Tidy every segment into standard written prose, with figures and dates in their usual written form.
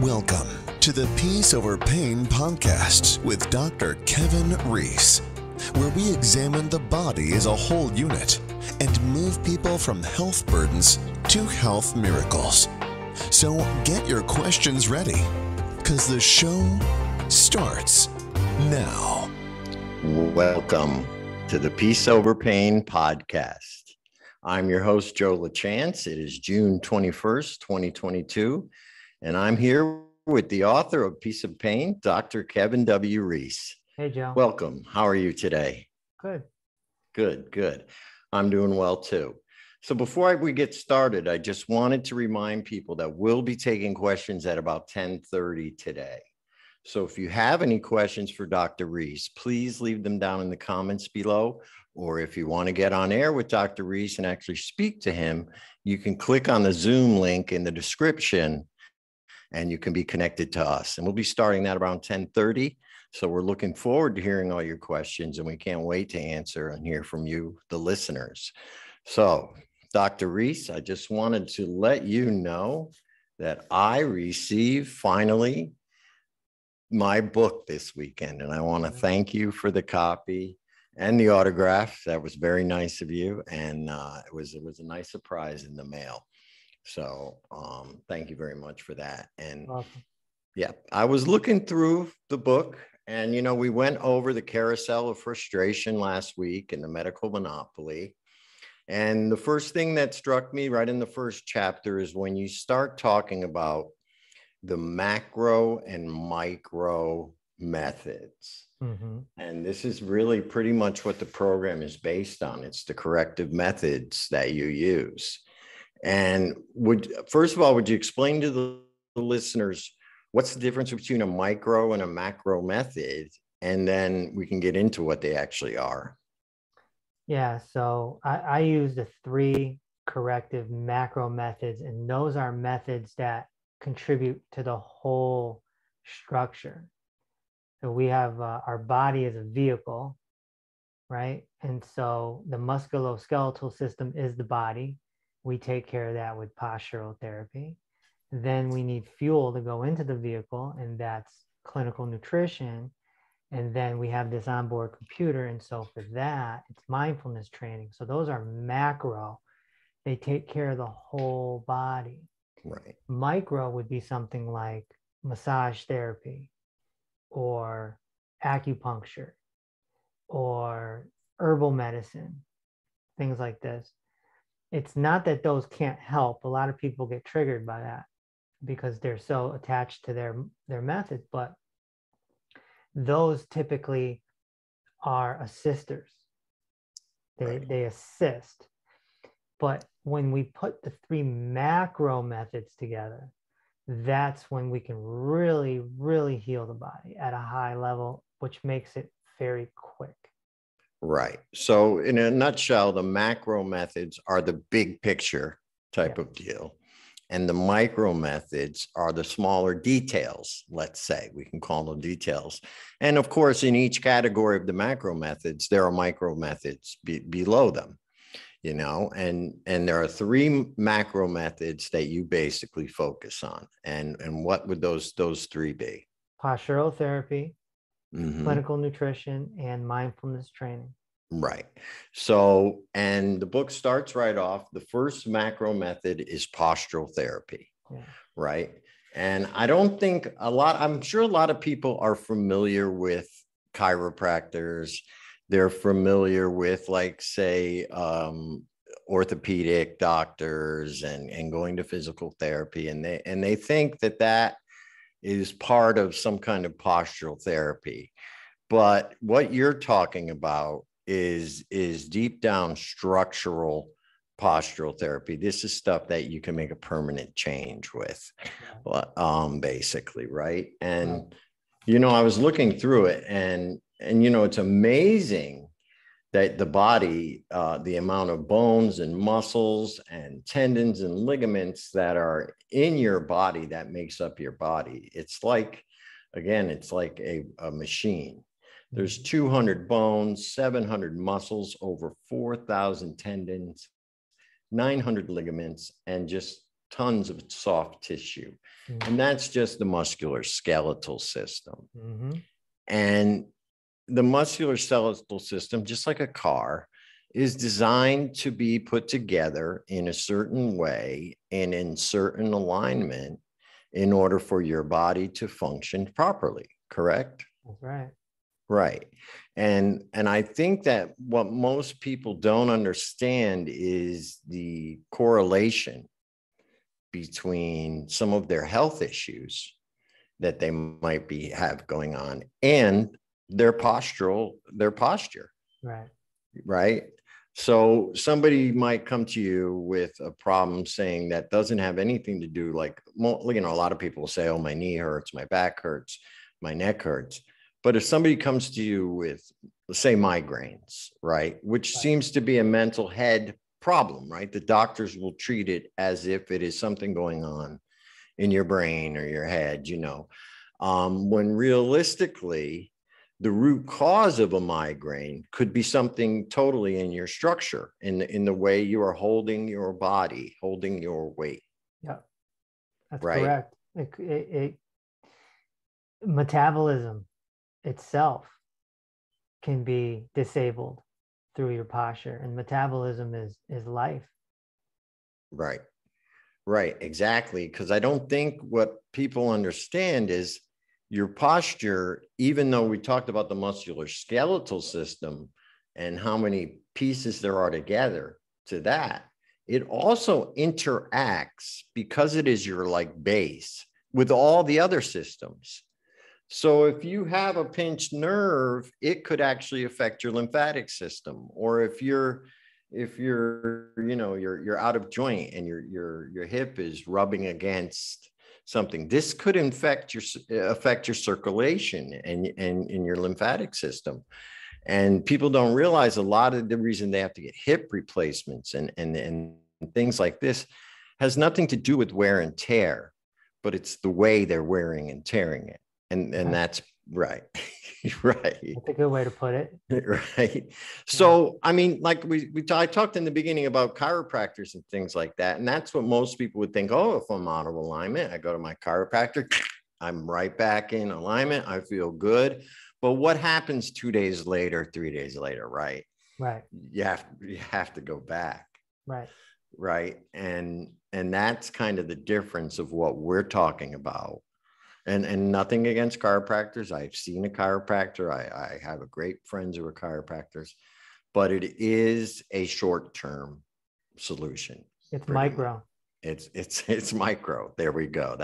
Welcome to the Peace Over Pain podcast with Dr. Kevin Reese, where we examine the body as a whole unit and move people from health burdens to health miracles. So get your questions ready, because the show starts now. Welcome to the Peace Over Pain podcast. I'm your host, Joe LaChance. It is June 21st, 2022. And I'm here with the author of Peace of Pain, Dr. Kevin W. Reese. Hey, Joe. Welcome. How are you today? Good. Good. I'm doing well, too. So before we get started, I just wanted to remind people that we'll be taking questions at about 10:30 today. So if you have any questions for Dr. Reese, please leave them down in the comments below. Or if you want to get on air with Dr. Reese and actually speak to him, you can click on the Zoom link in the description and you can be connected to us. And we'll be starting that around 10:30. So we're looking forward to hearing all your questions, and we can't wait to answer and hear from you, the listeners. So, Dr. Reese, I just wanted to let you know that I received finally my book this weekend, and I want to thank you for the copy and the autograph. That was very nice of you, and it was a nice surprise in the mail. So thank you very much for that. And yeah, I was looking through the book, and we went over the carousel of frustration last week and the medical monopoly. And the first thing that struck me right in the first chapter is when you start talking about the macro and micro methods. Mm-hmm. And this is really pretty much what the program is based on. It's the corrective methods that you use. And first of all, would you explain to the listeners what's the difference between a micro and a macro method? And then we can get into what they actually are. Yeah, so I use the three corrective macro methods, and those are methods that contribute to the whole structure. So we have our body as a vehicle, right? And so the musculoskeletal system is the body. We take care of that with postural therapy. Then we need fuel to go into the vehicle, and that's clinical nutrition. And then we have this onboard computer. And so for that, it's mindfulness training. So those are macro. They take care of the whole body. Right. Micro would be something like massage therapy or acupuncture or herbal medicine, things like this. It's not that those can't help. A lot of people get triggered by that because they're so attached to their method, but those typically are assisters. They assist. But when we put the three macro methods together, that's when we can really, really heal the body at a high level, which makes it very quick. Right. So in a nutshell, the macro methods are the big picture type of deal. And the micro methods are the smaller details, let's say. We can call them details. And of course, in each category of the macro methods, there are micro methods below them, and there are three macro methods that you basically focus on. And what would those three be? Postural therapy, clinical nutrition, and mindfulness training. Right. So, and the book starts right off. The first macro method is postural therapy, right? And I don't think I'm sure a lot of people are familiar with chiropractors. They're familiar with, like, say, orthopedic doctors and going to physical therapy. And they think that is part of some kind of postural therapy. But what you're talking about is deep down structural postural therapy. This is stuff that you can make a permanent change with, basically, right? And, I was looking through it, and it's amazing that the body, the amount of bones and muscles and tendons and ligaments that are in your body that makes up your body. It's like, again, it's like a machine. There's 200 bones, 700 muscles, over 4,000 tendons, 900 ligaments, and just tons of soft tissue. And that's just the musculoskeletal system. And the musculoskeletal system, just like a car, is designed to be put together in a certain way and in certain alignment in order for your body to function properly, correct? That's right. Right. And I think that what most people don't understand is the correlation between some of their health issues that they might have going on and their posture. Right. Right. So somebody might come to you with a problem saying that doesn't have anything to do, like, you know, a lot of people will say, oh, my knee hurts, my back hurts, my neck hurts. But if somebody comes to you with, say, migraines, right, which seems to be a mental head problem, right? The doctors will treat it as if it is something going on in your brain or your head, you know, when realistically, the root cause of a migraine could be something totally in your structure, in the way you are holding your body, holding your weight. Yeah, that's right? Correct. Metabolism itself can be disabled through your posture, and metabolism is life. Right. Right. Exactly. Because I don't think what people understand is your posture, even though we talked about the musculoskeletal system and how many pieces there are together to that, it also interacts, because it is your like base, with all the other systems. So if you have a pinched nerve, it could actually affect your lymphatic system. Or if you're you know, you're out of joint and your hip is rubbing against something, this could affect your circulation and in your lymphatic system. And people don't realize a lot of the reason they have to get hip replacements and things like this has nothing to do with wear and tear, but it's the way they're wearing and tearing it. And that's right. Right. That's a good way to put it. Right. So, I mean, like I talked in the beginning about chiropractors and things like that. And that's what most people would think. Oh, if I'm out of alignment, I go to my chiropractor, I'm right back in alignment. I feel good. But what happens 2 days later, 3 days later, right? Right. You have to go back. Right. Right. And that's kind of the difference of what we're talking about. And nothing against chiropractors. I've seen a chiropractor. I have a great friends who are chiropractors, but it is a short-term solution. It's micro. It's micro. There we go.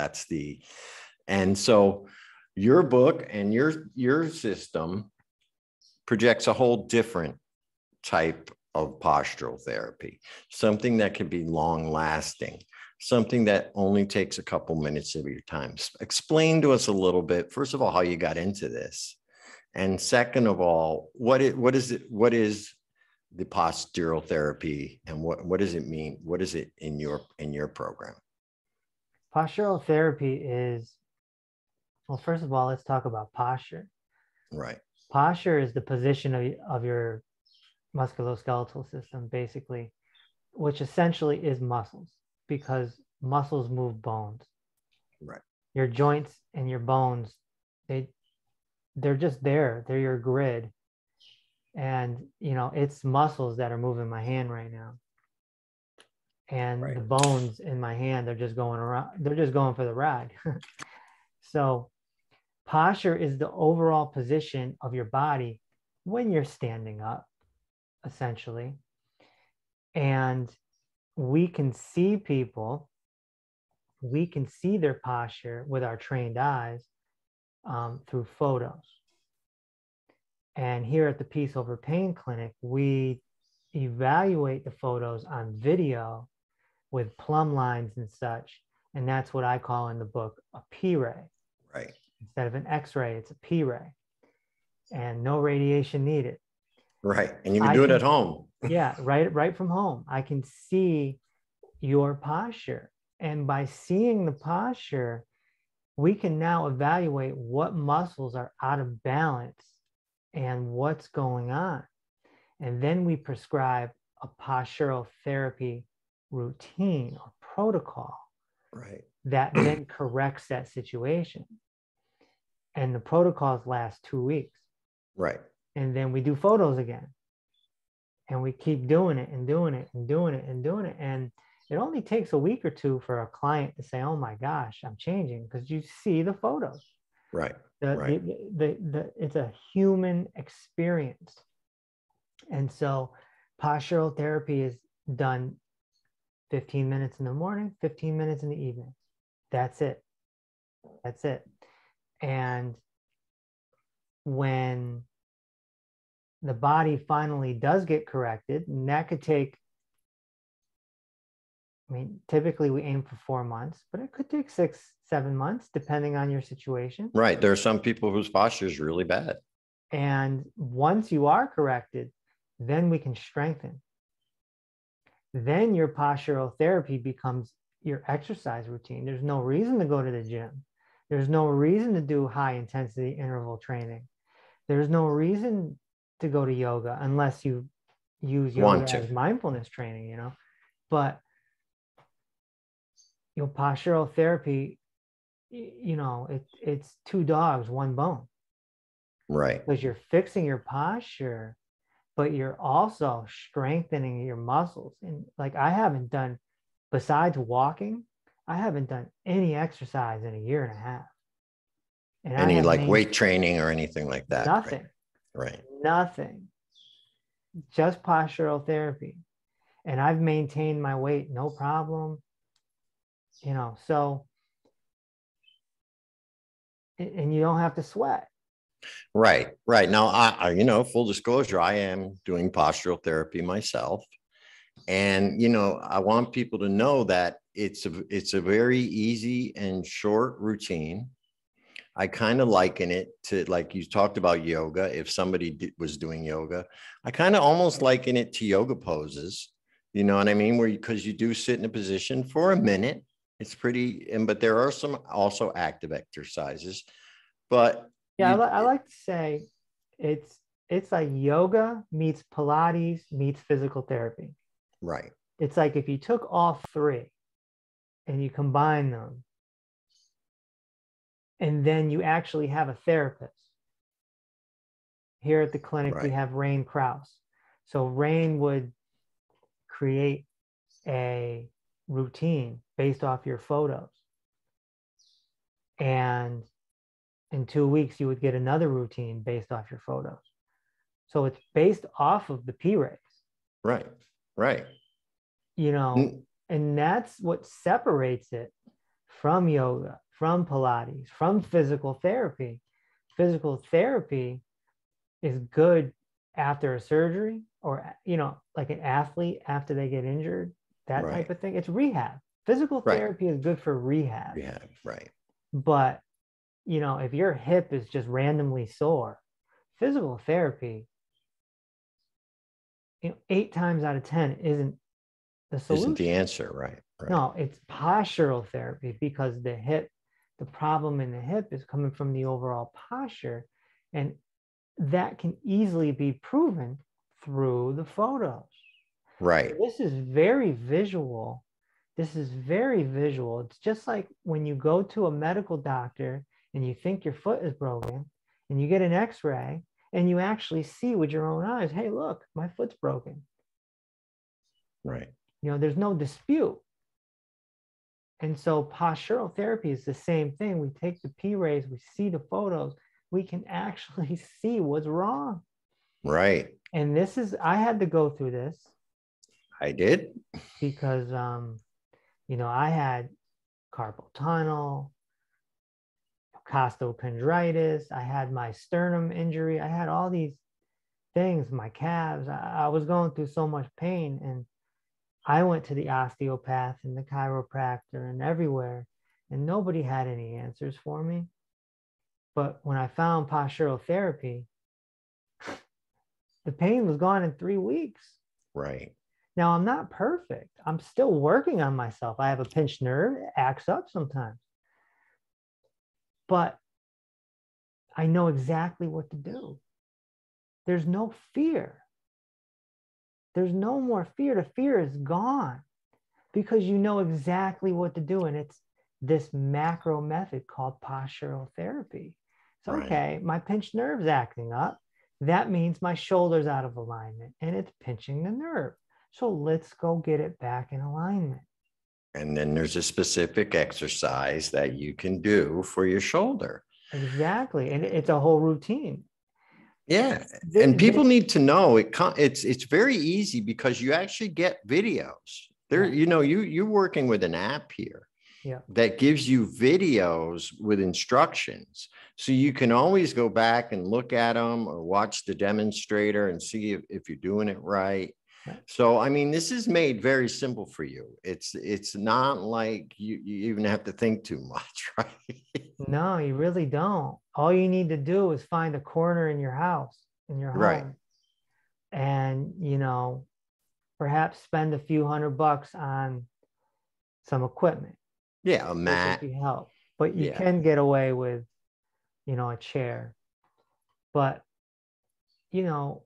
And so your book and your system projects a whole different type of postural therapy, something that can be long lasting, something that only takes a couple minutes of your time. Explain to us a little bit, first of all, how you got into this. And second of all, what is the postural therapy, and what does it mean? What is it in your program? Postural therapy is, well, first of all, let's talk about posture. Right. Posture is the position of your musculoskeletal system, basically, which essentially is muscles, because muscles move bones. Right. Your joints and your bones, they're just there. They're your grid. And, you know, it's muscles that are moving my hand right now. And right. The bones in my hand, they're just going around. They're just going for the ride. So posture is the overall position of your body when you're standing up, essentially. And we can see their posture with our trained eyes through photos. And here at the Peace Over Pain Clinic, we evaluate the photos on video with plumb lines and such. And that's what I call in the book a P-ray. Right. Instead of an X-ray, it's a P-ray. And no radiation needed. Right. And you can do it at home. Yeah, right from home. I can see your posture. And by seeing the posture, we can now evaluate what muscles are out of balance and what's going on. And then we prescribe a postural therapy routine or protocol Right. that then corrects that situation. And the protocols last 2 weeks. Right. And then we do photos again. And we keep doing it and doing it and doing it and doing it. And it only takes a week or two for a client to say, oh my gosh, I'm changing, because you see the photos. Right. It's a human experience. And so postural therapy is done 15 minutes in the morning, 15 minutes in the evening. That's it. That's it. And when the body finally does get corrected, and that could take, I mean, typically we aim for 4 months, but it could take 6-7 months, depending on your situation. Right. There are some people whose posture is really bad. And once you are corrected, then we can strengthen. Then your postural therapy becomes your exercise routine. There's no reason to go to the gym. There's no reason to do high intensity interval training. There's no reason to go to yoga unless you use yoga as mindfulness training, but postural therapy, it's two dogs, one bone. Right. Because you're fixing your posture, but you're also strengthening your muscles. And like, besides walking, I haven't done any exercise in a year and a half. And any like weight training or anything like that? Nothing. Right. Nothing. Just postural therapy. And I've maintained my weight, no problem. So, and you don't have to sweat. Right. Right. Now, I full disclosure, I am doing postural therapy myself. And, I want people to know that it's a very easy and short routine. I kind of liken it to, like you talked about yoga. If somebody was doing yoga, I kind of almost liken it to yoga poses. You know what I mean? Because you do sit in a position for a minute. It's pretty, but there are some also active exercises. But yeah, I like to say it's like yoga meets Pilates meets physical therapy. Right. It's like if you took all three and you combine them, and then you actually have a therapist. Here at the clinic, right. We have Rain Krause. So Rain would create a routine based off your photos. And in 2 weeks, you would get another routine based off your photos. So it's based off of the P rays. Right, right. And that's what separates it from yoga, from Pilates, from physical therapy. Physical therapy is good after a surgery, or, like an athlete after they get injured, that right. type of thing. It's rehab. Physical therapy is good for rehab. Rehab, right. But, if your hip is just randomly sore, physical therapy, 8 times out of 10 isn't the solution. Isn't the answer, right? No, it's postural therapy, because the problem in the hip is coming from the overall posture, and that can easily be proven through the photos. Right. So this is very visual. It's just like when you go to a medical doctor and you think your foot is broken, and you get an x-ray and you actually see with your own eyes, hey, look, my foot's broken. Right. There's no dispute. And so postural therapy is the same thing. We take the P rays, we see the photos, we can actually see what's wrong. Right. And I had to go through this. I did. Because, I had carpal tunnel, costochondritis, I had my sternum injury, I had all these things, my calves. I was going through so much pain, and I went to the osteopath and the chiropractor and everywhere, and nobody had any answers for me. But when I found postural therapy, the pain was gone in 3 weeks. Right. Now, I'm not perfect. I'm still working on myself. I have a pinched nerve. It acts up sometimes. But I know exactly what to do. There's no fear. There's no more fear. The fear is gone. because you know exactly what to do. And it's this macro method called postural therapy. So, Right. okay, my pinched nerve's acting up. That means my shoulder's out of alignment and it's pinching the nerve. So let's go get it back in alignment. And then there's a specific exercise that you can do for your shoulder. Exactly. And it's a whole routine. Yeah. And people need to know it's very easy because you actually get videos. There, Yeah. you know, you're working with an app here. Yeah. That gives you videos with instructions. So you can always go back and look at them or watch the demonstrator and see if you're doing it right. Right. So, I mean, this is made very simple for you. It's not like you even have to think too much, right? No, you really don't. All you need to do is find a corner in your house, in your home, Right. and, you know, perhaps spend a few $100 on some equipment. Yeah, a Which mat. would be help. But you Yeah. can get away with, you know, a chair. But, you know,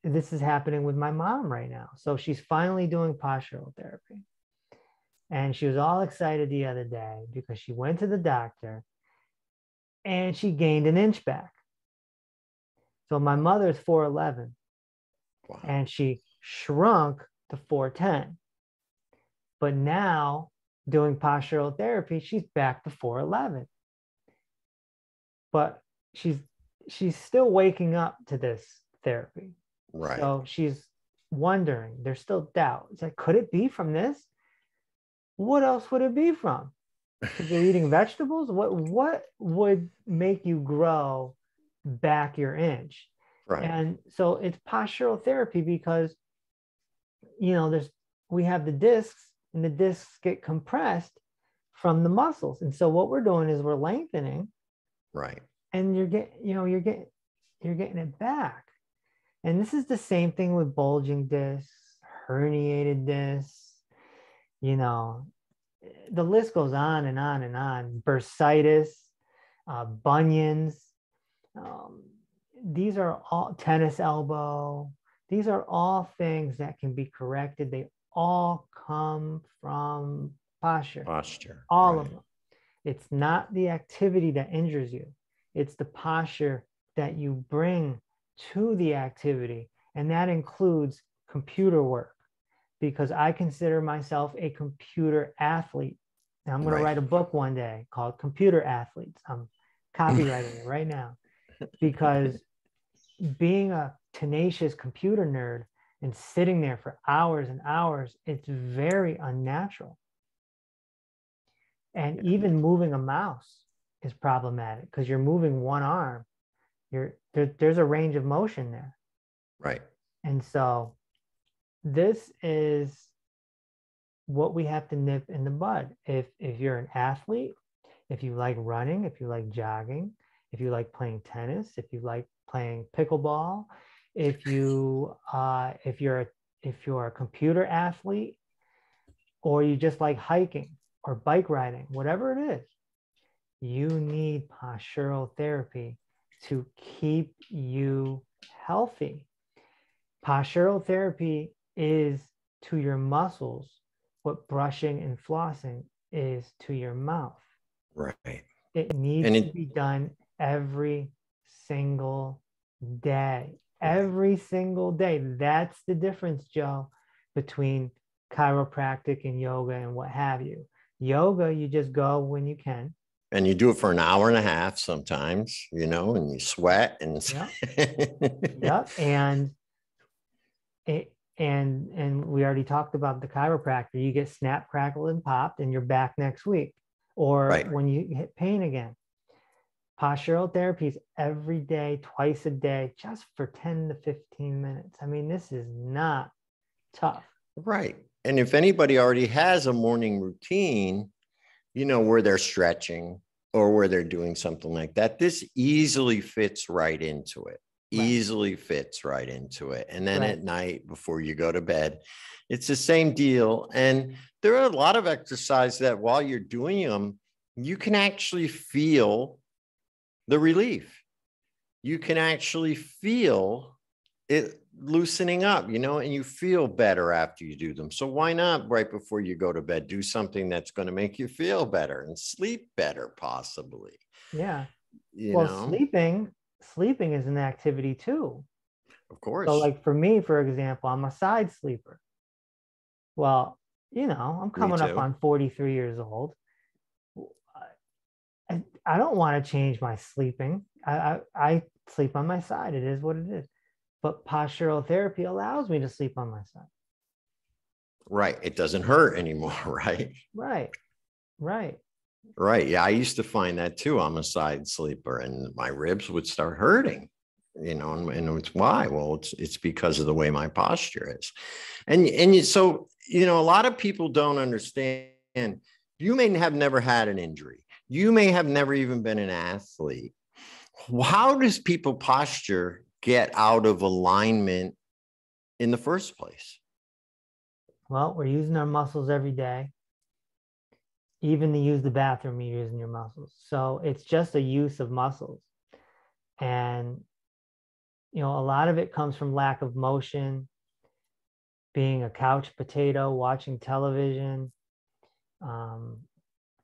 this is happening with my mom right now. So she's finally doing postural therapy. And she was all excited the other day because she went to the doctor and she gained an inch back. So my mother's 4'11", Wow. and she shrunk to 4'10". But now, doing postural therapy, she's back to 4'11". But she's still waking up to this therapy. Right. So she's wondering, there's still doubt. It's like, could it be from this? What else would it be from? Because you're eating vegetables? What would make you grow back your inch? Right. And so it's postural therapy because, you know, we have the discs, and the discs get compressed from the muscles. And so what we're doing is we're lengthening. Right. And you're getting it back. And this is the same thing with bulging discs, herniated discs, you know, the list goes on and on and on. Bursitis, bunions. These are all, tennis elbow. These are all things that can be corrected. They all come from posture. Posture. All right. of them. It's not the activity that injures you. It's the posture that you bring to the activity. And that includes computer work, because I consider myself a computer athlete. And I'm going to write a book one day called Computer Athletes. I'm copywriting it right now, because being a tenacious computer nerd and sitting there for hours and hours, it's very unnatural. And even moving a mouse is problematic because you're moving one arm. There's a range of motion there. Right. And so this is what we have to nip in the bud. If you're an athlete, if you like running, if you like jogging, if you like playing tennis, if you like playing pickleball, if you're a computer athlete, or you just like hiking or bike riding, whatever it is, you need postural therapy to keep you healthy. Postural therapy is to your muscles what brushing and flossing is to your mouth. Right. It needs to be done every single day. Every single day. That's the difference, Joe, between chiropractic and yoga and what have you. Yoga, you just go when you can. And you do it for an hour and a half sometimes, you know, and you sweat and Yep. And we already talked about the chiropractor. You get snap, crackle, and popped, and you're back next week. Or when you hit pain again. Postural therapy is every day, twice a day, just for 10 to 15 minutes. I mean, this is not tough. Right. And if anybody already has a morning routine, you know, where they're stretching or where they're doing something like that, this easily fits right into it. Easily fits right into it. And then at night before you go to bed, it's the same deal. And there are a lot of exercises that while you're doing them, you can actually feel the relief. You can actually feel it loosening up, and you feel better after you do them. So why not right before you go to bed, do something that's going to make you feel better and sleep better, possibly. Yeah. You Well, know, sleeping is an activity too. of course. So like for me, for example, I'm a side sleeper. Well, I'm Me coming up too. on 43 years old. I don't want to change my sleeping. I sleep on my side. It is what it is. But postural therapy allows me to sleep on my side. Right. It doesn't hurt anymore, right? Right. Right. Right. Yeah. I used to find that too. I'm a side sleeper and my ribs would start hurting, and it's why? Well, it's because of the way my posture is. So, a lot of people don't understand. You may have never had an injury. You may have never even been an athlete. How does people posture get out of alignment in the first place? Well, we're using our muscles every day. Even to use the bathroom, you're using your muscles. So it's just a use of muscles. And, a lot of it comes from lack of motion, being a couch potato, watching television.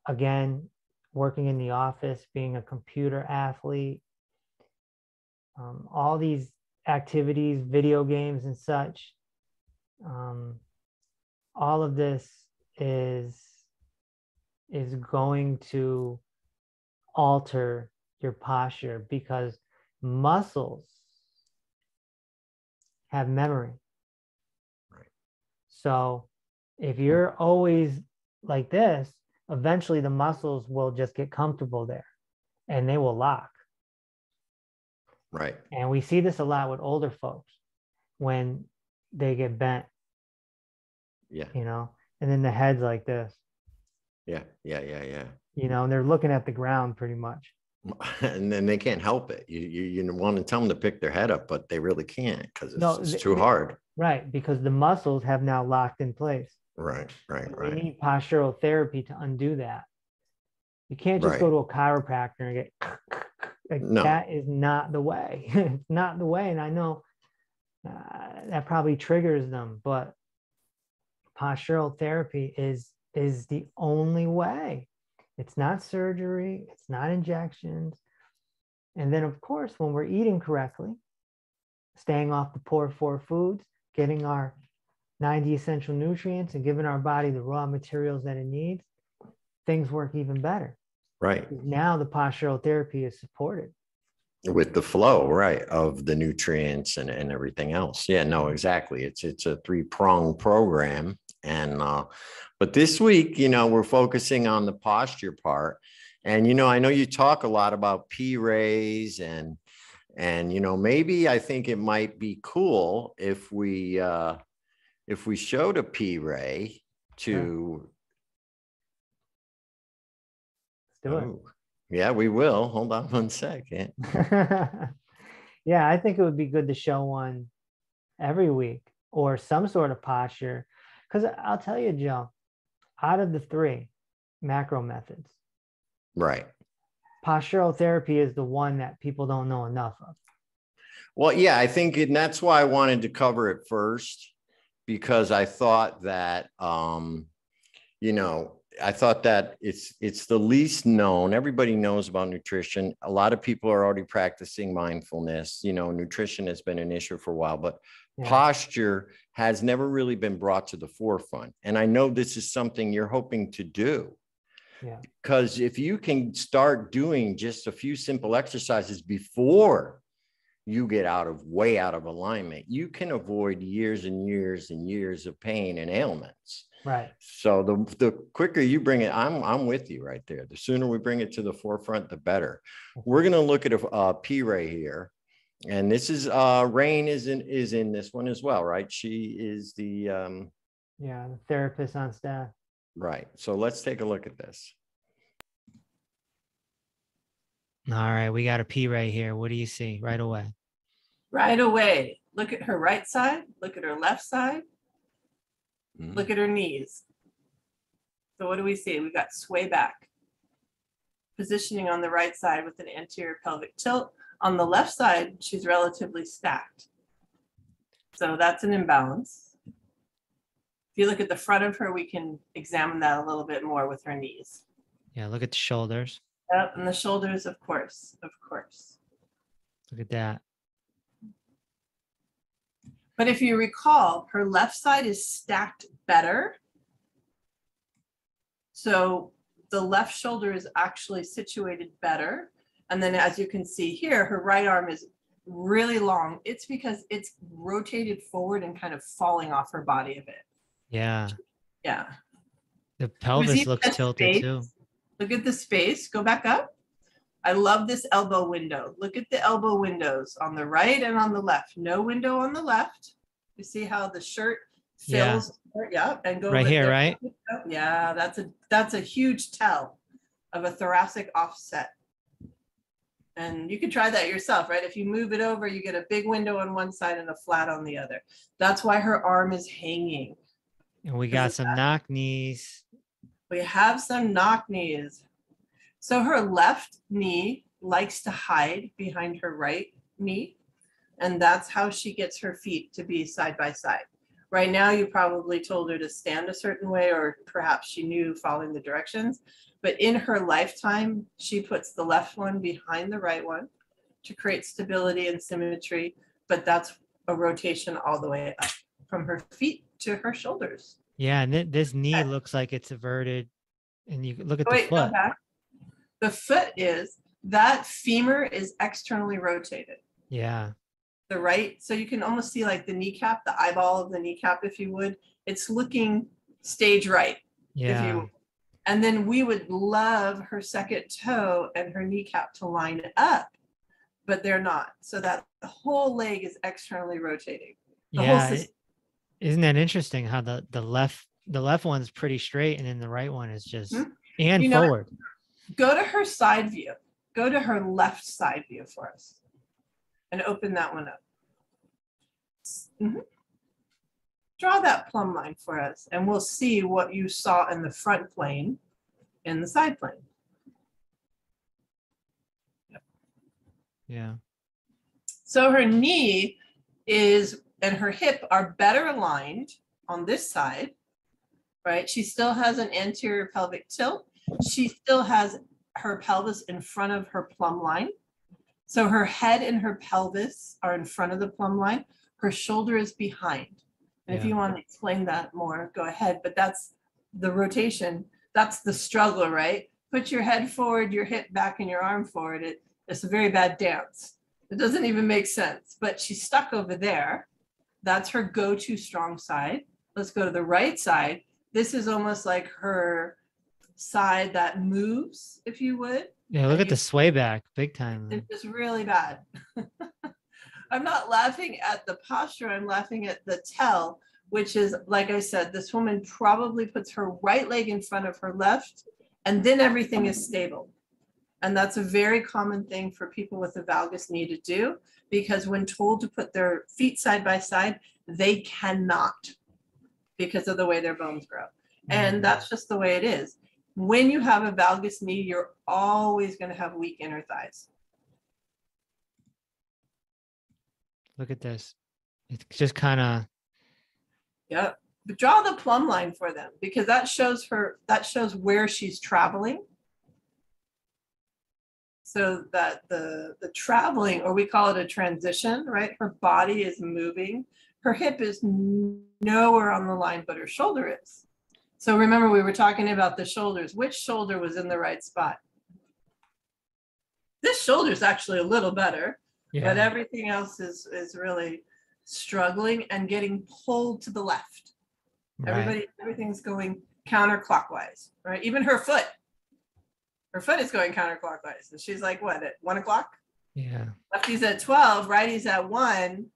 Again, working in the office, being a computer athlete. All these activities, video games and such. All of this is going to alter your posture because muscles have memory. Right. So if you're always like this, eventually the muscles will just get comfortable there and they will lock. Right. And we see this a lot with older folks when they get bent. Yeah. And then the head's like this. Yeah. And they're looking at the ground pretty much. And then they can't help it. You want to tell them to pick their head up, but they really can't because it's too hard. Right, because the muscles have now locked in place. Right. We need postural therapy to undo that. You can't just go to a chiropractor and get no. That is not the way. It's not the way. And I know that probably triggers them, but postural therapy is the only way. It's not surgery. It's not injections. And then, of course, when we're eating correctly, staying off the poor 4 foods, getting our 90 essential nutrients and giving our body the raw materials that it needs, things work even better. Right. Now the postural therapy is supported. With the flow, right, of the nutrients and everything else. Yeah, no, exactly. It's a 3-pronged program. And but this week, we're focusing on the posture part. And I know you talk a lot about P-rays and maybe I think it might be cool if we showed a P-ray to Let's do it. Yeah, we will. Hold on one second. Yeah, I think it would be good to show one every week or some sort of posture. Because I'll tell you, Joe, out of the 3 macro methods, right, postural therapy is the one that people don't know enough of. Well, yeah, I think, and that's why I wanted to cover it first, because I thought that, I thought that it's the least known. Everybody knows about nutrition. A lot of people are already practicing mindfulness. Nutrition has been an issue for a while, but posture has never really been brought to the forefront. And I know this is something you're hoping to do. Yeah. Because if you can start doing just a few simple exercises before you get way out of alignment, you can avoid years and years and years of pain and ailments. Right. So the quicker you bring it, I'm with you right there. The sooner we bring it to the forefront, the better. We're going to look at a P-ray here. And this is Rain is in this one as well, right? She is the the therapist on staff. Right. So let's take a look at this. All right, we got a P-ray here. What do you see right away? Right away. Look at her right side. Look at her left side. Look at her knees. So what do we see? We got sway back. Positioning on the right side with an anterior pelvic tilt. On the left side, she's relatively stacked. So that's an imbalance. If you look at the front of her, we can examine that a little bit more with her knees. Yeah, look at the shoulders. Yep, and the shoulders, of course, of course. Look at that. But if you recall, her left side is stacked better. So the left shoulder is actually situated better. And then as you can see here, her right arm is really long. It's because it's rotated forward and kind of falling off her body a bit. Yeah. Yeah. The pelvis looks that tilted space? too. Look at the space. Go back up. I love this elbow window. Look at the elbow windows on the right and on the left. No window on the left. You see how the shirt fills? Yeah. And go right here, there. right? Yeah, that's a huge tell of a thoracic offset. And you can try that yourself, right? If you move it over, you get a big window on one side and a flat on the other. That's why her arm is hanging. And we got some knock knees. We have some knock knees. So her left knee likes to hide behind her right knee. And that's how she gets her feet to be side by side. Right now, you probably told her to stand a certain way, or perhaps she knew following the directions. But in her lifetime, she puts the left one behind the right one to create stability and symmetry. But that's a rotation all the way up from her feet to her shoulders. Yeah, and this knee looks like it's everted. And you look at the foot. Go back. The foot is, that femur is externally rotated. Yeah. The right, so you can almost see like the kneecap, the eyeball of the kneecap, if you would. It's looking stage right. Yeah. If you, and then we would love her second toe and her kneecap to line up, but they're not. So that the whole leg is externally rotating. The whole system. Isn't that interesting how the left one's pretty straight and then the right one is just and forward. Go to her side view. Go to her left side view for us. And open that one up. Draw that plumb line for us, and we'll see what you saw in the front plane and the side plane. Yep. Yeah. So her knee is and her hip are better aligned on this side, right? She still has an anterior pelvic tilt. She still has her pelvis in front of her plumb line. So her head and her pelvis are in front of the plumb line. Her shoulder is behind. And if you want to explain that more, go ahead. But that's the rotation. That's the struggle, right? Put your head forward, your hip back, and your arm forward. It's a very bad dance. It doesn't even make sense. But she's stuck over there. That's her go-to strong side. Let's go to the right side. This is almost like her side that moves, if you would. Yeah, look at the sway back, big time. It's just really bad. I'm not laughing at the posture, I'm laughing at the tell, which is, like I said, this woman probably puts her right leg in front of her left, and then everything is stable. And that's a very common thing for people with a valgus knee to do, because when told to put their feet side by side, they cannot because of the way their bones grow. And that's just the way it is. When you have a valgus knee, you're always going to have weak inner thighs. Look at this. It's just kind of. Yep. But draw the plumb line for them, because that shows where she's traveling. So that the traveling, or we call it a transition, right? Her body is moving. Her hip is nowhere on the line, but her shoulder is. So remember, we were talking about the shoulders. Which shoulder was in the right spot? This shoulder is actually a little better, but everything else is really struggling and getting pulled to the left. Right. Everything's going counterclockwise, right? Even her foot. Her foot is going counterclockwise. And she's like, what, at 1 o'clock? Yeah. Lefty's at 12, righty's at 1.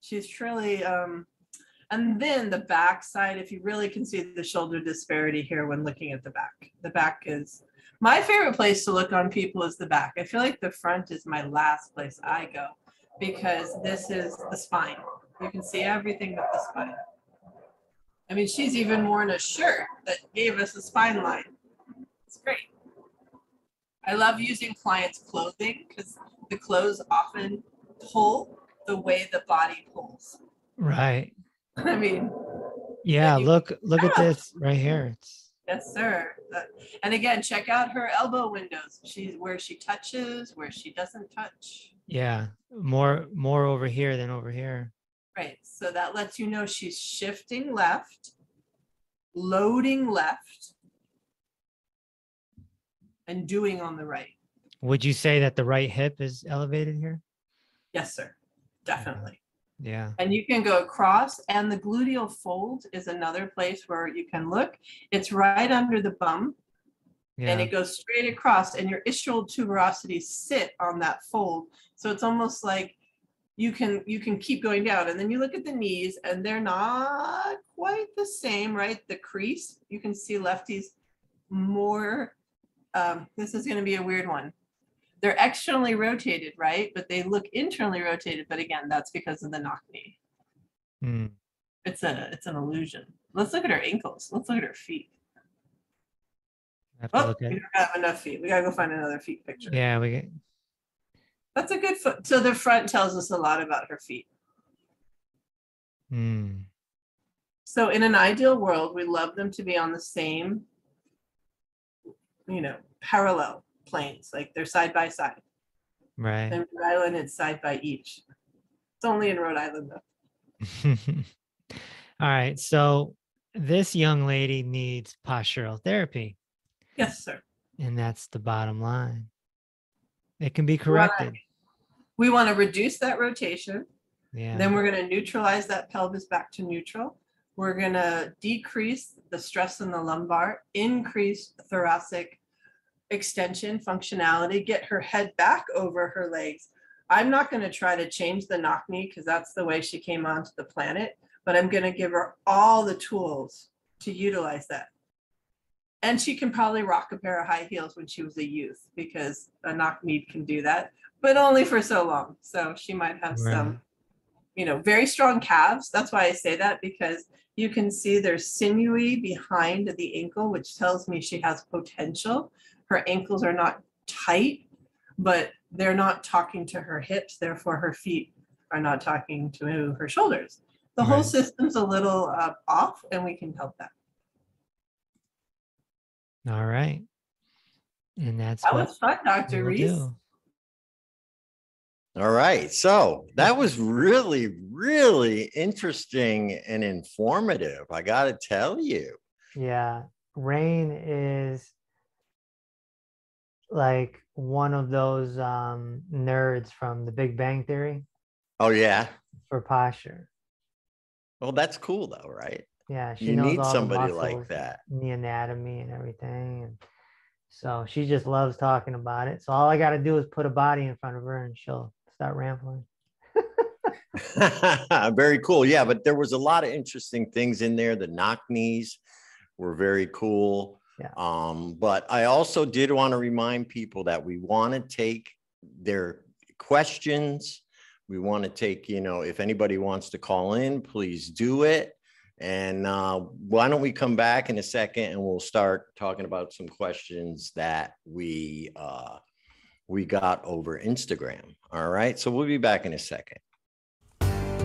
She's truly, and then the back side, if you really can see the shoulder disparity here when looking at the back. The back is, my favorite place to look on people is the back. I feel like the front is my last place I go, because this is the spine. You can see everything but the spine. I mean, she's even worn a shirt that gave us a spine line. It's great. I love using clients' clothing because the clothes often pull the way the body pulls. Right. I mean, Yeah, you, look at this right here. Yes, sir. And again, check out her elbow windows. She's where she touches, where she doesn't touch. Yeah, more over here than over here. Right. So that lets you know she's shifting left, loading left, and doing on the right. Would you say that the right hip is elevated here? Yes, sir. Definitely. Yeah. And you can go across, and the gluteal fold is another place where you can look. It's right under the bum, and it goes straight across, and your ischial tuberosities sit on that fold. So it's almost like you can keep going down, and then you look at the knees, and they're not quite the same, right? The crease, you can see lefties more. This is going to be a weird one. They're externally rotated, right? But they look internally rotated. But again, that's because of the knock knee. Mm. It's an illusion. Let's look at her ankles. Let's look at her feet. We don't have enough feet. We gotta go find another feet picture. Yeah, That's a good foot. So the front tells us a lot about her feet. Mm. So in an ideal world, we love them to be on the same, parallel planes, like they're side by side. Right. In Rhode Island, it's side by each. It's only in Rhode Island though. All right. So this young lady needs postural therapy. Yes, sir. And that's the bottom line. It can be corrected. We want to reduce that rotation. Yeah. Then we're going to neutralize that pelvis back to neutral. We're going to decrease the stress in the lumbar, increase thoracic extension functionality, get her head back over her legs. I'm not going to try to change the knock knee because that's the way she came onto the planet, but I'm going to give her all the tools to utilize that. And she can probably rock a pair of high heels when she was a youth because a knock knee can do that, but only for so long. So she might have some, very strong calves. That's why I say that, because you can see there's sinewy behind the ankle, which tells me she has potential. Her ankles are not tight, but they're not talking to her hips. Therefore, her feet are not talking to her shoulders. The whole system's a little off, and we can help that. All right. And that's that was fun, Dr. Reese. All right. So that was really, really interesting and informative. I got to tell you. Yeah. Rain is like one of those nerds from The Big Bang Theory. Oh, yeah. For posture. Well, that's cool though, right? Yeah. You knows need all somebody the like that. The anatomy and everything. And so she just loves talking about it. So all I got to do is put a body in front of her and she'll start rambling. Very cool. Yeah, but there was a lot of interesting things in there. The knock knees were very cool. Yeah. But I also did want to remind people that we want to take their questions. We want to take, if anybody wants to call in, please do it. And why don't we come back in a second and we'll start talking about some questions that we got over Instagram. All right. So we'll be back in a second.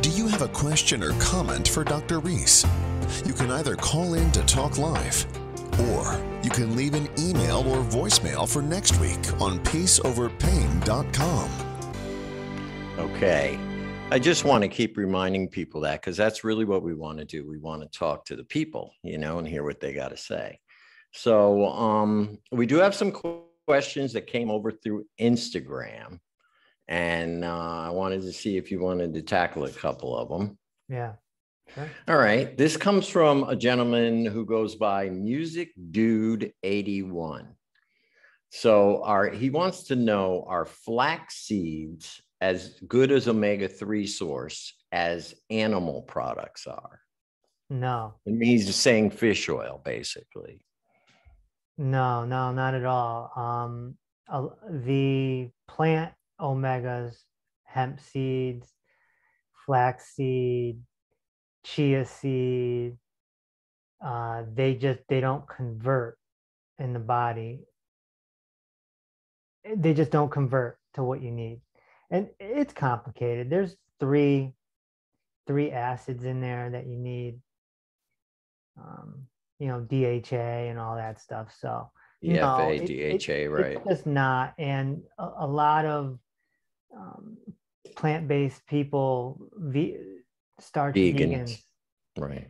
Do you have a question or comment for Dr. Reese? You can either call in to talk live, or you can leave an email or voicemail for next week on peaceoverpain.com. Okay. I just want to keep reminding people that, because that's really what we want to do. We want to talk to the people, and hear what they got to say. So we do have some questions that came over through Instagram, and I wanted to see if you wanted to tackle a couple of them. Yeah. Sure. All right. This comes from a gentleman who goes by Music Dude 81. So he wants to know, are flax seeds as good as omega-3 source as animal products are? No. And he's saying fish oil, basically. No, not at all. The plant omegas, hemp seeds, flax seed, chia seed, they don't convert in the body. They just don't convert to what you need. And it's complicated. There's three acids in there that you need. DHA and all that stuff. So EFA, DHA, right? It's just not. And a lot of plant-based people, starchy vegans, right?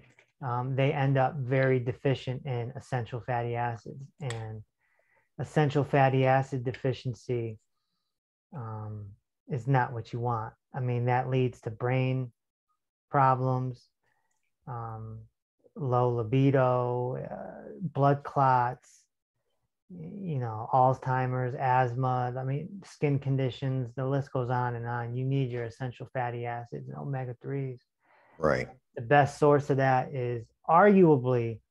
They end up very deficient in essential fatty acids, and essential fatty acid deficiency is not what you want. I mean, that leads to brain problems, low libido, blood clots, Alzheimer's, asthma, I mean, skin conditions, the list goes on and on. You need your essential fatty acids and omega-3s. Right. The best source of that is arguably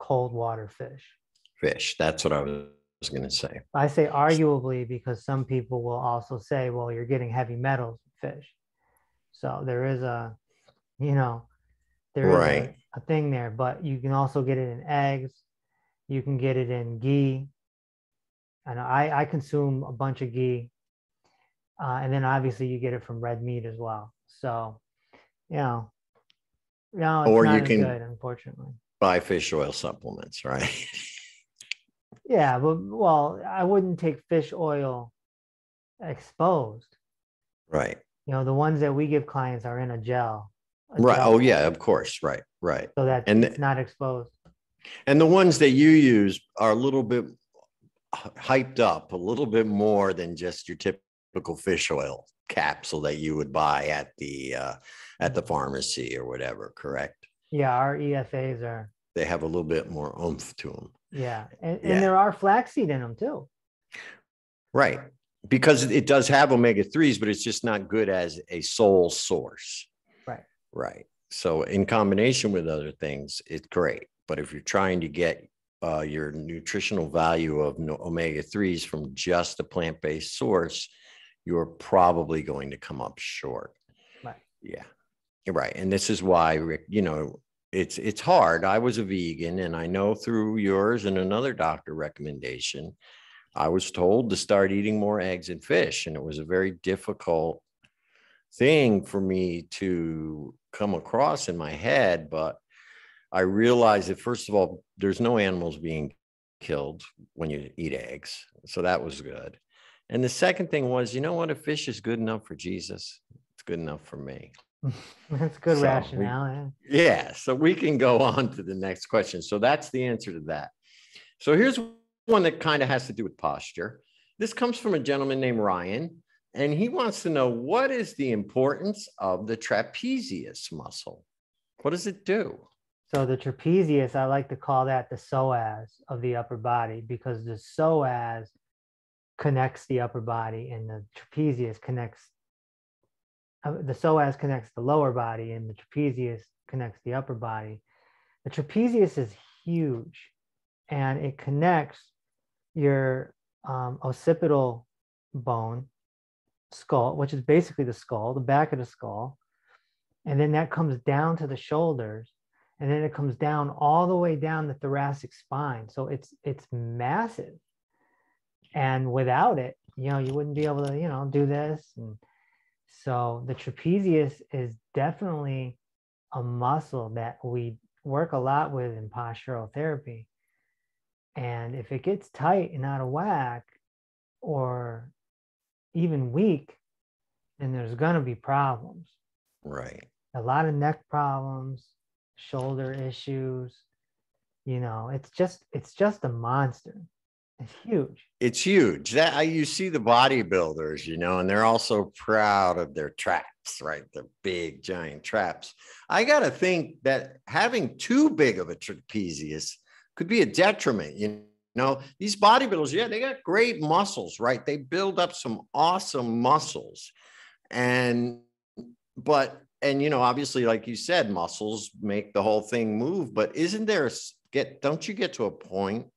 cold water fish. That's what I was going to say. I say arguably because some people will also say, well, you're getting heavy metals in fish. So there is a thing there, but you can also get it in eggs. You can get it in ghee. And I consume a bunch of ghee. And then obviously you get it from red meat as well. So, no, it's or not you as can good, unfortunately. Buy fish oil supplements, right? Yeah, but I wouldn't take fish oil exposed. Right. The ones that we give clients are in a gel. Right. Oh yeah, of course. Right. So that it's not exposed. And the ones that you use are a little bit hyped up, a little bit more than just your typical fish oil capsule that you would buy at the pharmacy or whatever, correct? Yeah, our EFAs they have a little bit more oomph to them. Yeah. And there are flaxseed in them too. Right. Because it does have omega-3s, but it's just not good as a sole source. Right. Right. So in combination with other things, it's great. But if you're trying to get your nutritional value of omega-3s from just a plant-based source, you're probably going to come up short. Right. Yeah. Right. And this is why, it's hard. I was a vegan, and I know through yours and another doctor recommendation, I was told to start eating more eggs and fish. And it was a very difficult thing for me to come across in my head. But I realized that, first of all, there's no animals being killed when you eat eggs. So that was good. And the second thing was, if fish is good enough for Jesus, it's good enough for me. That's good rationale. Yeah. So we can go on to the next question. So that's the answer to that. So here's one that kind of has to do with posture. This comes from a gentleman named Ryan, and he wants to know, what is the importance of the trapezius muscle? What does it do? So the trapezius, I like to call that the psoas of the upper body, because the psoas connects the upper body and the trapezius connects the psoas connects the lower body and the trapezius connects the upper body. The trapezius is huge, and it connects your occipital bone, skull, which is basically the skull, the back of the skull. And then that comes down to the shoulders, and then it comes down all the way down the thoracic spine. So it's massive. And without it, you wouldn't be able to, do this. And so the trapezius is definitely a muscle that we work a lot with in postural therapy. And if it gets tight and out of whack or even weak, then there's going to be problems. Right. A lot of neck problems, shoulder issues. It's just a monster. It's huge. It's huge. You see the bodybuilders, and they're also proud of their traps, right? Their big, giant traps. I got to think that having too big of a trapezius could be a detriment. These bodybuilders, they got great muscles, right? They build up some awesome muscles. Obviously, like you said, muscles make the whole thing move. But don't you get to a point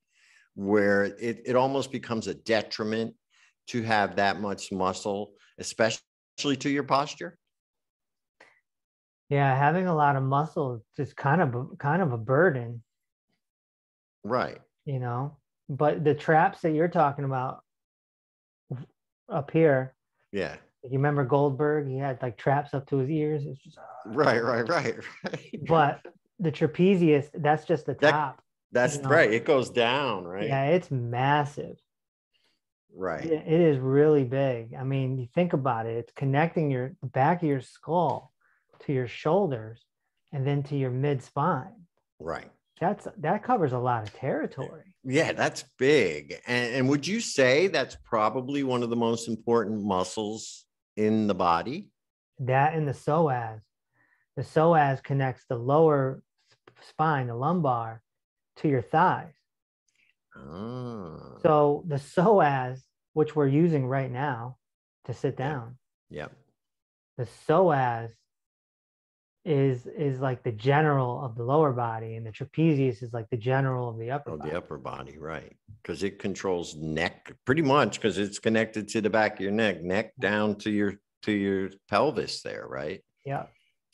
where it almost becomes a detriment to have that much muscle, especially to your posture? Yeah, having a lot of muscle is kind of a burden. Right. But the traps that you're talking about up here, yeah, You remember Goldberg? He had like traps up to his ears. It's just Right. But the trapezius, that's just the top. That's right. It goes down, right? Yeah, it's massive. Right. It is really big. I mean, you think about it. It's connecting the back of your skull to your shoulders and then to your mid spine. Right. That covers a lot of territory. Yeah, that's big. And would you say that's probably one of the most important muscles in the body? That and the psoas. The psoas connects the lower spine, the lumbar, to your thighs. Oh. So the psoas, which we're using right now to sit down, the psoas is like the general of the lower body, and the trapezius is like the general of the upper body. The upper body, right? Because it controls neck pretty much, because it's connected to the back of your neck down to your pelvis there, right? Yeah.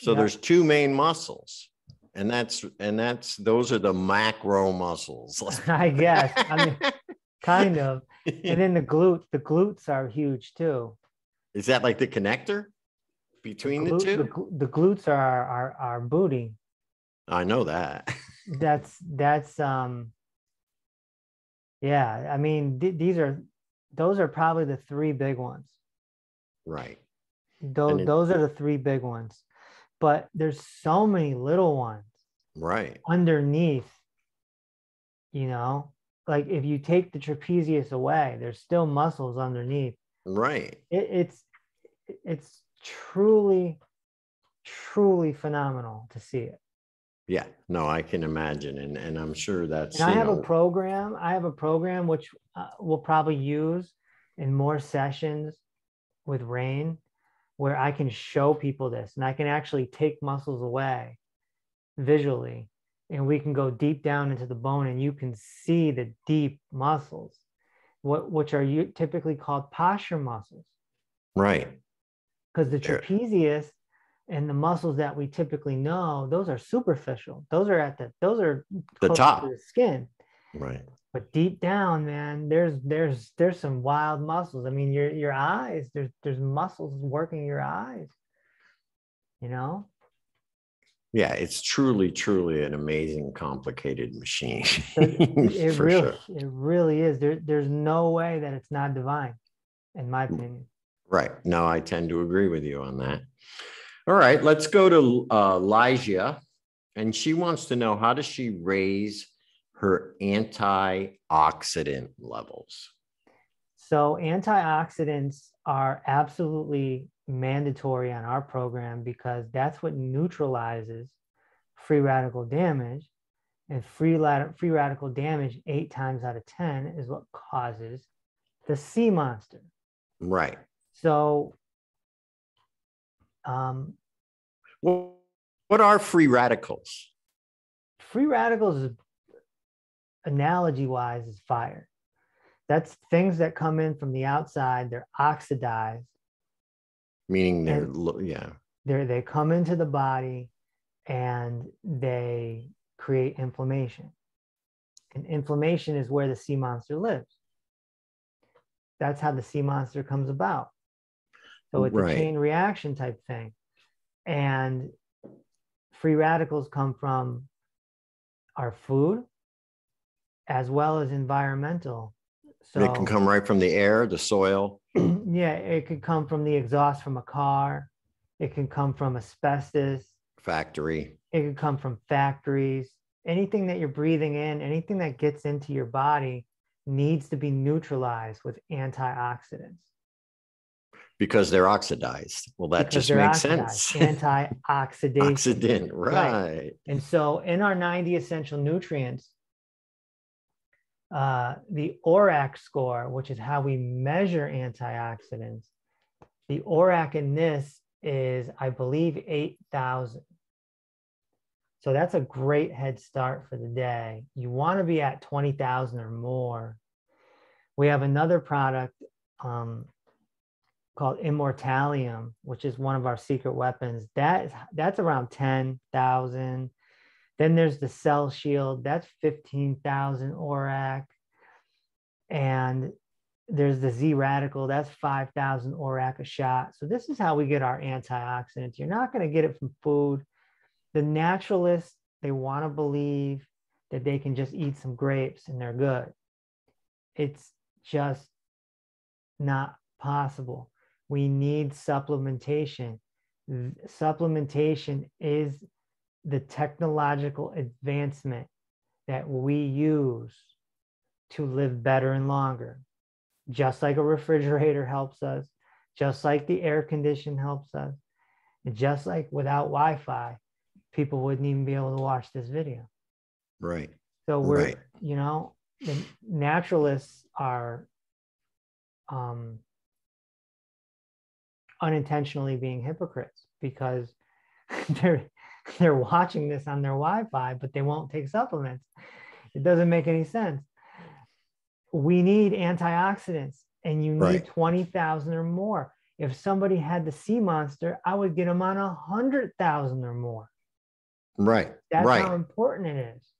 So there's two main muscles, and those are the macro muscles. I guess. I mean, kind of. And then the glutes are huge too. Is that like the connector between the two? The glutes are our booty. I know that. That's yeah. I mean, those are probably the three big ones. Right. Those are the three big ones. But there's so many little ones. Right. Underneath, like if you take the trapezius away, there's still muscles underneath. Right. It's truly, truly phenomenal to see it. Yeah, no, I can imagine. And I'm sure that's, and I have a program which we'll probably use in more sessions with Rain, where I can show people this, and I can actually take muscles away visually, and we can go deep down into the bone, and you can see the deep muscles, which are typically called posture muscles. Right. Because the trapezius and the muscles that we typically know, those are superficial. Those are the top to the skin. Right. But deep down, man, there's some wild muscles. I mean, your eyes, there's muscles working your eyes. Yeah, it's truly, truly an amazing, complicated machine. It really is. There's no way that it's not divine, in my opinion. Right. No, I tend to agree with you on that. All right, let's go to Lygia, and she wants to know, how does she raise her antioxidant levels? So antioxidants are absolutely mandatory on our program, because that's what neutralizes free radical damage, and free radical damage 8 times out of 10 is what causes the sea monster. Right. So what are free radicals? Free radicals, analogy wise, is fire. That's things that come in from the outside. They're oxidized. Meaning they come into the body and they create inflammation. And inflammation is where the sea monster lives. That's how the sea monster comes about. So it's a chain reaction type thing. And free radicals come from our food as well as environmental. So it can come right from the air, the soil. Yeah, it could come from the exhaust from a car. It can come from asbestos. Factory. It could come from factories. Anything that you're breathing in, anything that gets into your body needs to be neutralized with antioxidants. Because they're oxidized. Well, that just makes sense. Antioxidation. Oxidant, right. And so in our 90 essential nutrients, the ORAC score, which is how we measure antioxidants, the ORAC in this is, I believe, 8,000. So that's a great head start for the day. You want to be at 20,000 or more. We have another product called Immortalium, which is one of our secret weapons. That's around 10,000. Then there's the Cell Shield. That's 15,000 ORAC. And there's the Z radical, that's 5,000 ORAC a shot. So this is how we get our antioxidants. You're not going to get it from food. The naturalists, they want to believe that they can just eat some grapes and they're good. It's just not possible. We need supplementation. Supplementation is the technological advancement that we use to live better and longer. Just like a refrigerator helps us, just like the air condition helps us, and just like without Wi-Fi, people wouldn't even be able to watch this video. Right. So we're, Right. you know, the naturalists are unintentionally being hypocrites because they're watching this on their Wi-Fi, but they won't take supplements. It doesn't make any sense. We need antioxidants, and you need Right. 20,000 or more. If somebody had the sea monster, I would get them on 100,000 or more. Right. That's Right. how important it is.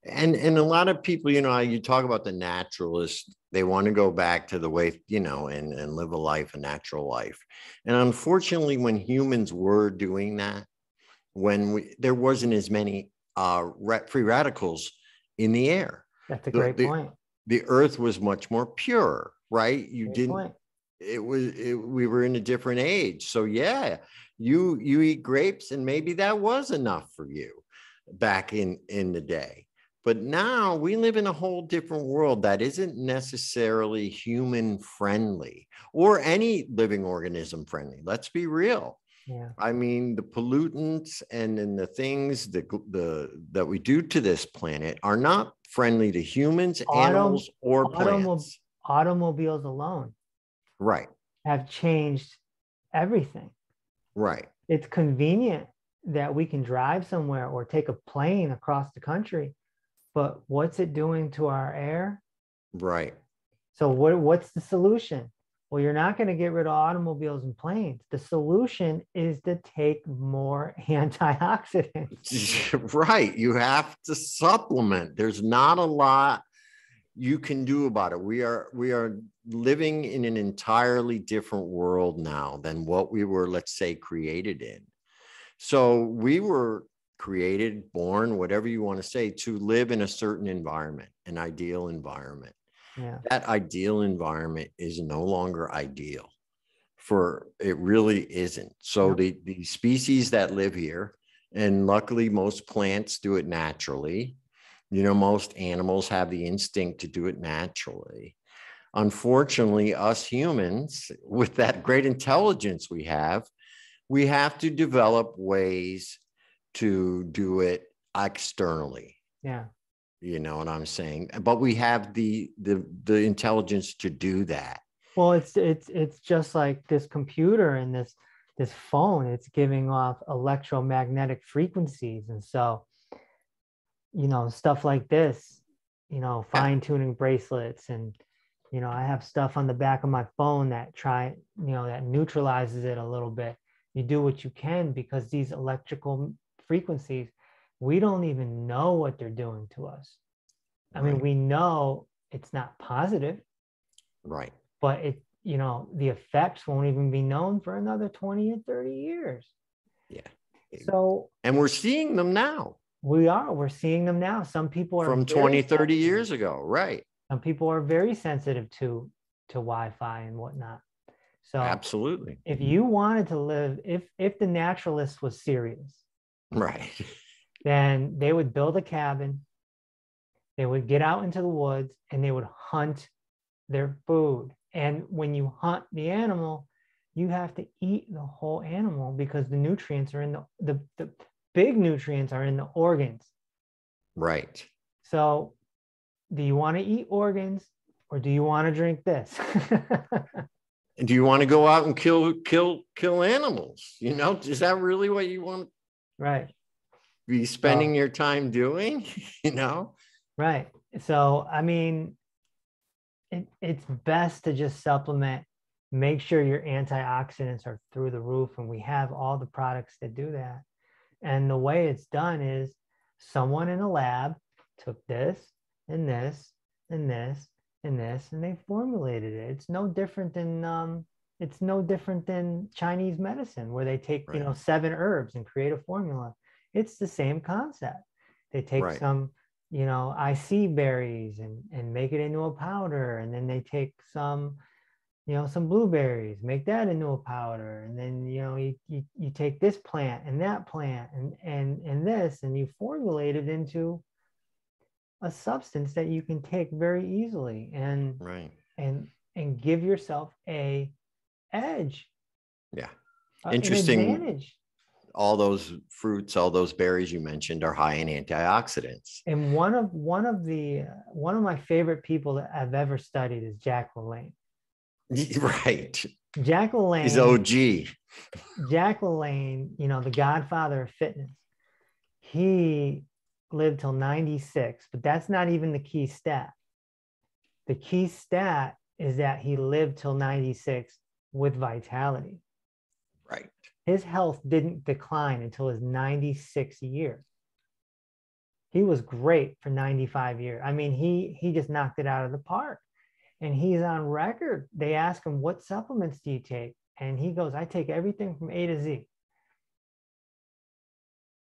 And a lot of people, you know, you talk about the naturalists, they want to go back to the way, you know, and live a natural life. And unfortunately, when humans were doing that, there wasn't as many free radicals in the air. That's a great point. The earth was much more pure, right? Great point. We were in a different age. So yeah, you eat grapes and maybe that was enough for you back in the day. But now we live in a whole different world that isn't necessarily human friendly or any living organism friendly. Let's be real. Yeah. I mean, the pollutants and then the things that we do to this planet are not friendly to humans, animals, or plants. Automobiles alone, Right. have changed everything. Right. It's convenient that we can drive somewhere or take a plane across the country, but what's it doing to our air? Right. So what's the solution? Well, you're not going to get rid of automobiles and planes. The solution is to take more antioxidants. Right. You have to supplement. There's not a lot you can do about it. We are living in an entirely different world now than what we were, let's say, created in. So we were created, born, whatever you want to say, to live in a certain environment, an ideal environment. Yeah. That ideal environment is no longer ideal. It really isn't. So the species that live here, and luckily most plants do it naturally. You know, most animals have the instinct to do it naturally. Unfortunately, us humans, with that great intelligence we have to develop ways to do it externally. Yeah. You know what I'm saying? But we have the intelligence to do that. Well, it's just like this computer and this phone. It's giving off electromagnetic frequencies, and so, you know, stuff like this, you know, fine tuning bracelets, and you know, I have stuff on the back of my phone that that neutralizes it a little bit. You do what you can, because these electrical frequencies, we don't even know what they're doing to us. I mean, we know it's not positive. Right. But the effects won't even be known for another 20 or 30 years. Yeah. So, and we're seeing them now. We're seeing them now. Some people are from 20, 30 years ago. Right. Some people are very sensitive to Wi-Fi and whatnot. So absolutely. If you wanted to live, if the naturalist was serious, right, then they would build a cabin, they would get out into the woods, and they would hunt their food. And when you hunt the animal, you have to eat the whole animal, because the nutrients are in the big nutrients are in the organs. Right. So do you want to eat organs, or do you want to drink this? And do you want to go out and kill animals? You know, is that really what you want? Right. Be spending your time doing, you know? Right. So, I mean, it's best to just supplement, make sure your antioxidants are through the roof, and we have all the products that do that. And the way it's done is someone in a lab took this and this and this and this, and they formulated it. It's no different than Chinese medicine, where they take, Right. 7 herbs and create a formula. It's the same concept. They take Right. some, IC berries and make it into a powder, and then they take some, some blueberries, make that into a powder, and then you take this plant and that plant and this, and you formulate it into a substance that you can take very easily and Right. and give yourself a edge. Yeah. An Interesting. advantage. All those fruits, all those berries you mentioned are high in antioxidants. And one of my favorite people that I've ever studied is Jack LaLanne. Right. Jack LaLanne. He's OG. Jack LaLanne, the godfather of fitness. He lived till 96, but that's not even the key stat. The key stat is that he lived till 96 with vitality. Right. His health didn't decline until his 96th year. He was great for 95 years. I mean, he just knocked it out of the park. And he's on record. They ask him, what supplements do you take? And he goes, I take everything from A to Z.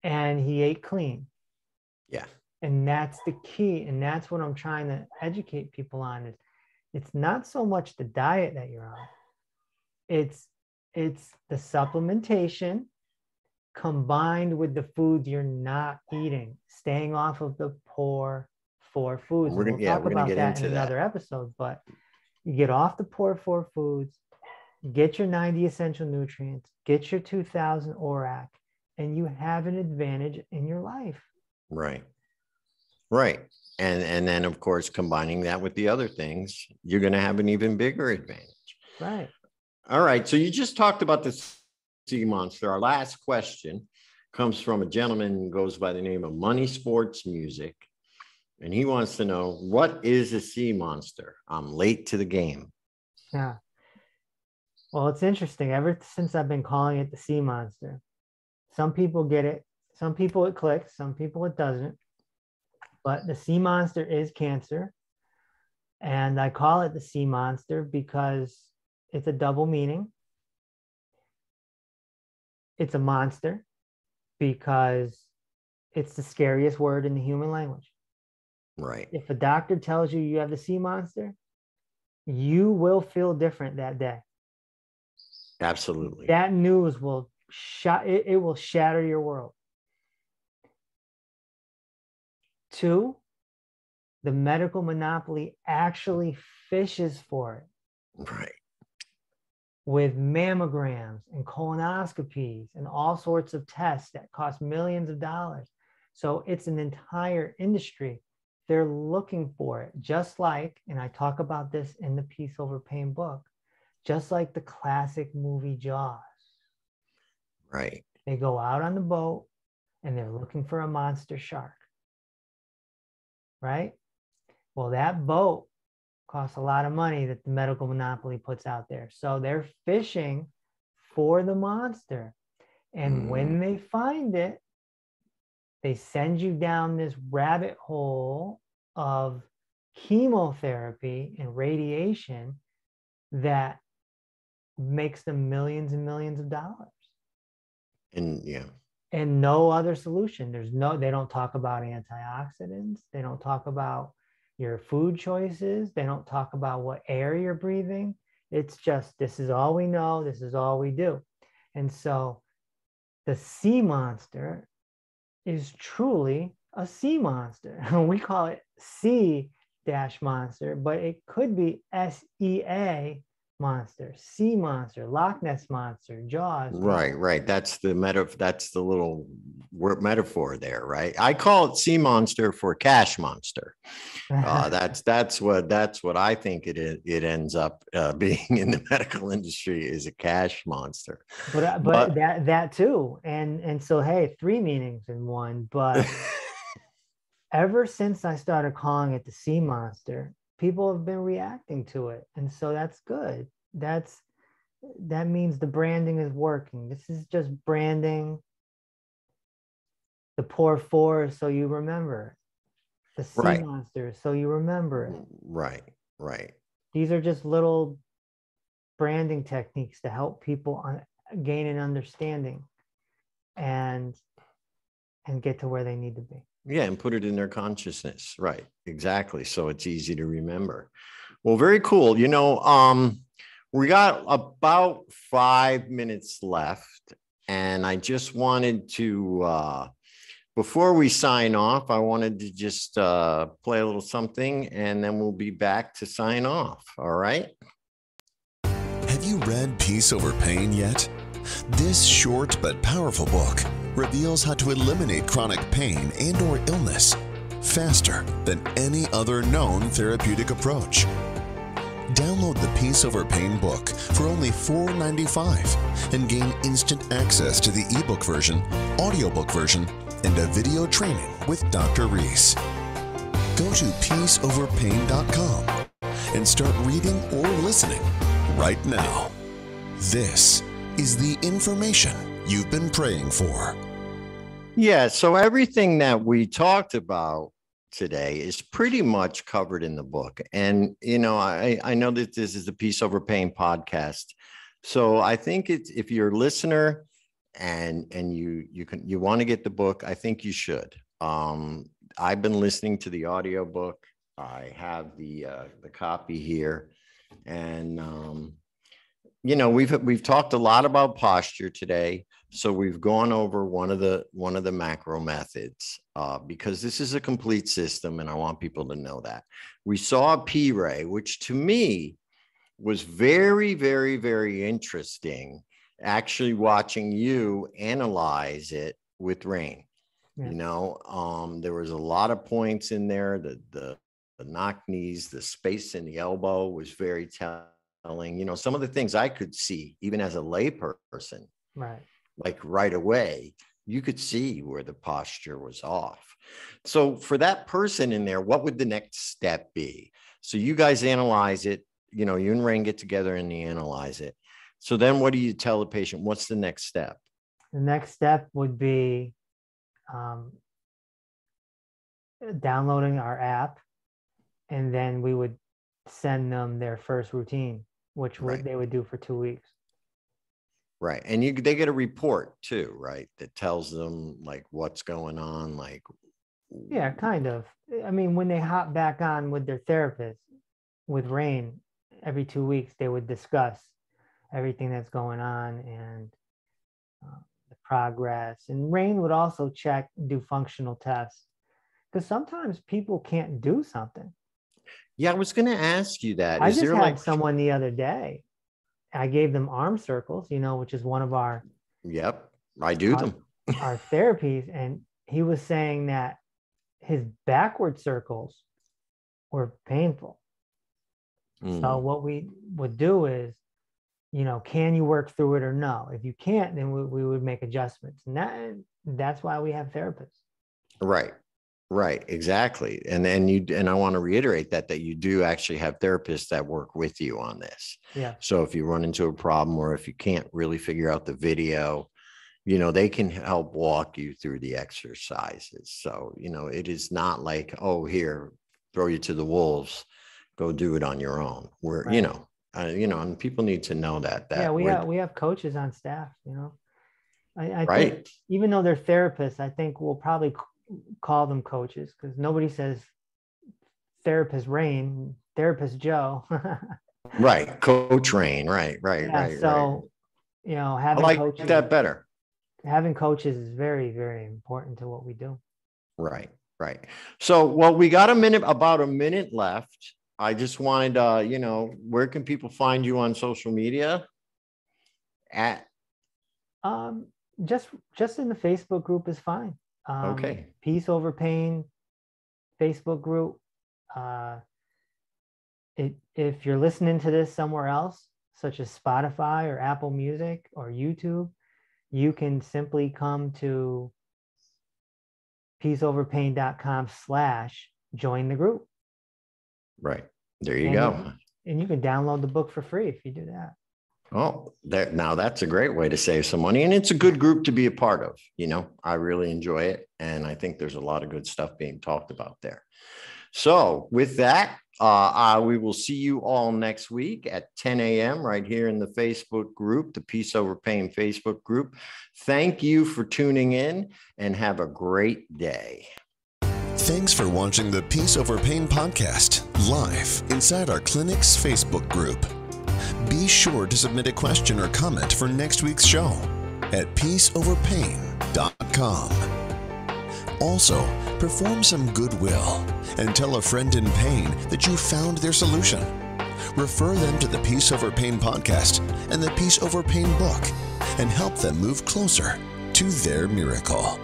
And he ate clean. Yeah. And that's the key. And that's what I'm trying to educate people on, is it's not so much the diet that you're on. It's the supplementation combined with the foods you're not eating, staying off of the poor 4 foods. We'll talk about get that in another episode, but you get off the poor 4 foods, get your 90 essential nutrients, get your 2000 ORAC, and you have an advantage in your life. Right. Right. And then, of course, combining that with the other things, you're going to have an even bigger advantage. Right. All right. So you just talked about the sea monster. Our last question comes from a gentleman who goes by the name of Money Sports Music. And he wants to know, what is a sea monster? I'm late to the game. Yeah. Well, it's interesting. Ever since I've been calling it the sea monster, some people get it. Some people it clicks. Some people it doesn't. But the sea monster is cancer. And I call it the sea monster because it's a double meaning. It's a monster because it's the scariest word in the human language. Right. If a doctor tells you you have the sea monster, you will feel different that day. Absolutely. That news will it will shatter your world. 2, the medical monopoly actually fishes for it. Right. With mammograms and colonoscopies and all sorts of tests that cost millions of dollars. So it's an entire industry. They're looking for it, just like, and I talk about this in the Peace Over Pain book, just like the classic movie Jaws. Right. They go out on the boat and they're looking for a monster shark. Right? Well, that boat costs a lot of money that the medical monopoly puts out there. So they're fishing for the monster. And when they find it, they send you down this rabbit hole of chemotherapy and radiation that makes them millions and millions of dollars. And yeah. And no other solution. They don't talk about antioxidants. They don't talk about your food choices. They don't talk about what air you're breathing. It's just, this is all we know. This is all we do. And so the sea monster is truly a sea monster. We call it sea-monster, but it could be SEA monster, sea monster, Loch Ness monster, Jaws. Right. That's the little word metaphor there, right? I call it sea monster for cash monster. That's what I think it ends up being in the medical industry, is a cash monster. But that too, and so hey, 3 meanings in one. But ever since I started calling it the sea monster, people have been reacting to it, and so that's good. That means the branding is working. This is just branding the poor 4 so you remember it. The sea monster so you remember it. Right. Right. These are just little branding techniques to help people gain an understanding and get to where they need to be. Yeah, and put it in their consciousness. Right. Exactly. So it's easy to remember. Well, very cool. We got about 5 minutes left, and I just wanted to, before we sign off, I wanted to just play a little something, and then we'll be back to sign off. All right. Have you read Peace Over Pain yet? This short but powerful book reveals how to eliminate chronic pain and or illness faster than any other known therapeutic approach. Download the Peace Over Pain book for only $4.95 and gain instant access to the ebook version, audiobook version, and a video training with Dr. Reese. Go to peaceoverpain.com and start reading or listening right now. This is the information you've been praying for. Yeah, so everything that we talked about today is pretty much covered in the book. And, I know that this is the Peace Over Pain podcast. So I think if you're a listener and you want to get the book, I think you should. I've been listening to the audiobook. I have the copy here. And, we've talked a lot about posture today. So we've gone over one of the macro methods because this is a complete system, and I want people to know that. We saw P-Ray, which to me was very, very, very interesting, actually watching you analyze it with Rain. Yeah. There was a lot of points in there. The knock knees, the space in the elbow was very telling. Some of the things I could see, even as a lay person. Right. Like right away, you could see where the posture was off. So for that person in there, what would the next step be? So you guys analyze it, you and Rain get together and you analyze it. So then what do you tell the patient? What's the next step? The next step would be downloading our app, and then we would send them their first routine, which they would do for 2 weeks. Right. And they get a report too, right? That tells them like what's going on, like. Yeah, kind of. I mean, when they hop back on with their therapist, with Rain, every 2 weeks, they would discuss everything that's going on and the progress. And Rain would also do functional tests, because sometimes people can't do something. Yeah, I was going to ask you that. I just had someone the other day. I gave them arm circles, which is one of our. Yep, I do them. Our therapies, and he was saying that his backward circles were painful. So what we would do is, can you work through it or no? If you can't, then we would make adjustments, and that's why we have therapists. Right, exactly. And I want to reiterate that you do actually have therapists that work with you on this. Yeah. So if you run into a problem, or if you can't really figure out the video, they can help walk you through the exercises. So, it is not like, oh, here, throw you to the wolves, go do it on your own. And people need to know that. Yeah, we have coaches on staff, I right. think even though they're therapists, I think we'll probably call them coaches, because nobody says therapist Rain, therapist Joe. Right. Coach Rain. Right. So, having I like coaches, that better. Having coaches is very, very important to what we do. Right. So, we got about a minute left. I just wanted, where can people find you on social media? Just in the Facebook group is fine. Okay. Peace Over Pain Facebook group. If you're listening to this somewhere else, such as Spotify or Apple Music or YouTube, you can simply come to peaceoverpain.com/join the group. Right. There you go. And you can download the book for free if you do that. Oh, now that's a great way to save some money. And it's a good group to be a part of. I really enjoy it. And I think there's a lot of good stuff being talked about there. So with that, We will see you all next week at 10 a.m. right here in the Facebook group, the Peace Over Pain Facebook group. Thank you for tuning in and have a great day. Thanks for watching the Peace Over Pain podcast live inside our clinic's Facebook group. Be sure to submit a question or comment for next week's show at peaceoverpain.com. Also, perform some goodwill and tell a friend in pain that you found their solution. Refer them to the Peace Over Pain podcast and the Peace Over Pain book and help them move closer to their miracle.